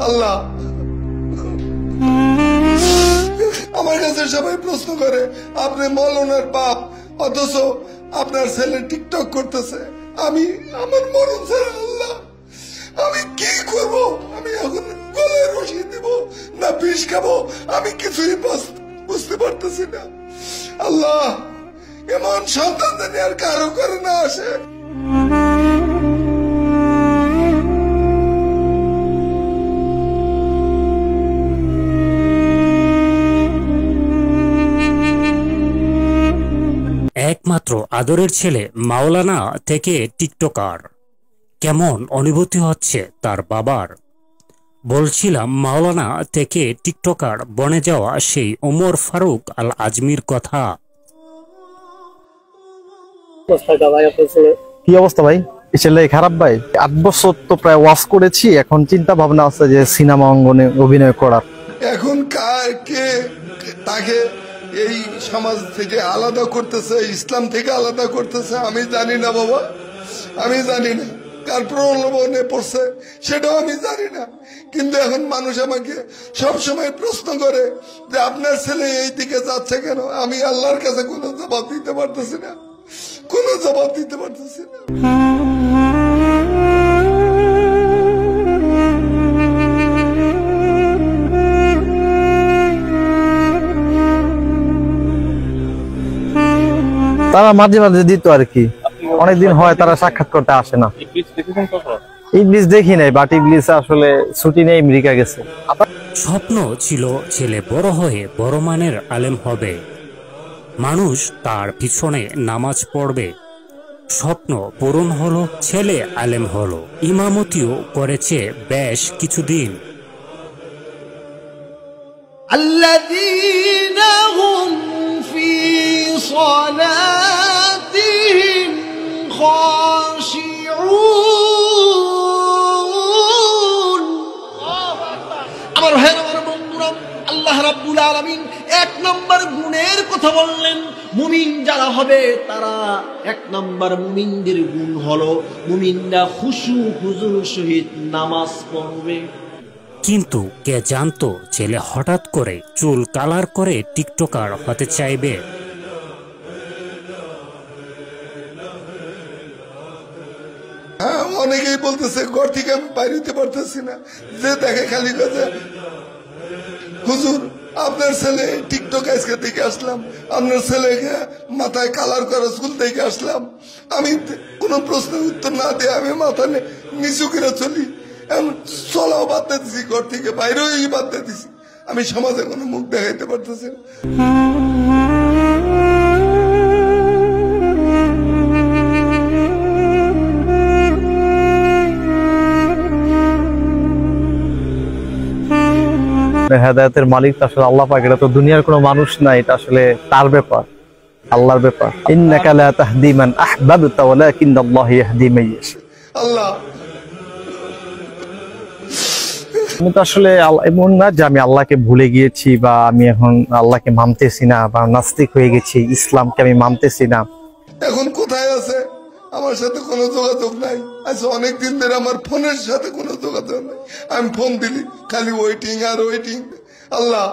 আল্লাহ, আমার কাছে সবাই প্রশ্ন করে আপনি মৌলানার বাপ, অথচ আপনার ছেলে টিকটক করতেছে। আমি আমার মরণ ছাড়া আল্লাহ আমি কি করব? আমি এখন গলায় রশি দিব না বিষ খাবো? আমি কিছুই বুঝতে পারতেছি না। আল্লাহ, এমন সন্তান জানি আর কারো করে না আসে। একমাত্র আদরের ছেলে মাওলানা থেকে টিকটকার, কেমন অনুভূতি হচ্ছে তার বাবার। বলছিলাম মাওলানা থেকে টিকটকার বনে যাওয়া সেই ওমর ফারুক আল আজমির কথা। কি অবস্থা ভাই? ছেলে খারাপ ভাই? 8 বছর তো প্রায় ওয়াজ করেছি, এখন চিন্তা ভাবনা আছে যে সিনেমা অঙ্গনে অভিনয় করার। এখন কে তাকে এই সমাজ থেকে আলাদা করতেছে, ইসলাম থেকে আলাদা করতেছে আমি জানি না বাবা, আমি জানি না। কার প্রলোভনে পড়ছে সেটাও আমি জানি না। কিন্তু এখন মানুষ আমাকে সবসময় প্রশ্ন করে যে আপনার ছেলে এই দিকে যাচ্ছে কেন? আমি আল্লাহর কাছে কোনো জবাব দিতে পারতেছি না, কোনো জবাব দিতে পারতেছি না। তারা মাঝে মাঝে দিত আর কি, অনেকদিন হয় তারা সাক্ষাৎ করতে আসে না। ইবলিস দেখি নাই, বাট ইবলিস আসলে ছুটি নেই, আমেরিকা গেছে। স্বপ্ন ছিল ছেলে বড় হয়ে বড় মানের আলেম হবে, মানুষ তার পিছনে নামাজ পড়বে। স্বপ্ন পূরণ হলো, ছেলে আলেম হলো, ইমামতিও করেছে বেশ কিছুদিন। আল্লাযীনা হুম ফি সালাতিহিম খাশিউন। আমার বন্ধুরা, আল্লাহ রাব্বুল আলামিন 1 নম্বর গুণের কথা বললেন। মুমিন যারা হবে তারা 1 নম্বর মুমিনদের গুণ হলো মুমিনরা খুশু হুজুর সহিত নামাজ পড়বে। কিন্তু কে জানতো ছেলে হঠাৎ করে চুল কালার করে টিকটকার হতে চাইবে। হ্যাঁ, অনেকেই বলতেছে ঘর থেকে আমি বাইরে হতে পারতেছি না, যে দেখে খালি কথা হুজুর আপনার ছেলে টিকটক আজকে থেকে আসলাম, আপনার ছেলেকে মাথায় কালার করা চুল থেকে আসলাম। আমি কোনো প্রশ্নের উত্তর না দিয়ে আমি মাথা নিচু করে চলি, এখন চলাও বাদ দিয়ে দিছি, ঘর থেকে বাইরেও বাদ দিয়ে দিছি। আমি সমাজে কোনো মুখ দেখাইতে পারতেছি না। হেদায়েতের মালিক তো আসলে আল্লাহ পাক, এটা তো দুনিয়ার কোনো মানুষ না, এটা আসলে তার ব্যাপার, আল্লাহর ব্যাপার। ইন্নাকা লা তাহদি মান আহবাবতা ওয়ালাকিন্নাল্লাহু ইয়াহদি মান ইয়াশা। আল্লাহ, আমি তো আসলে এমন না যে আমি আল্লাহকে ভুলে গিয়েছি বা আমি এখন আল্লাহকে মানতেছি না বা নাস্তিক হয়ে গেছি, ইসলামকে আমি মানতেছি না। এখন কোথায় আছে? আমার সাথে কোনো যোগাযোগ নাই। আচ্ছা, অনেকদিন ধরে আমার ফোনের সাথে কোনো যোগাযোগ নাই। আমি ফোন দিলি খালি ওয়েটিং আর ওয়েটিং। আল্লাহ,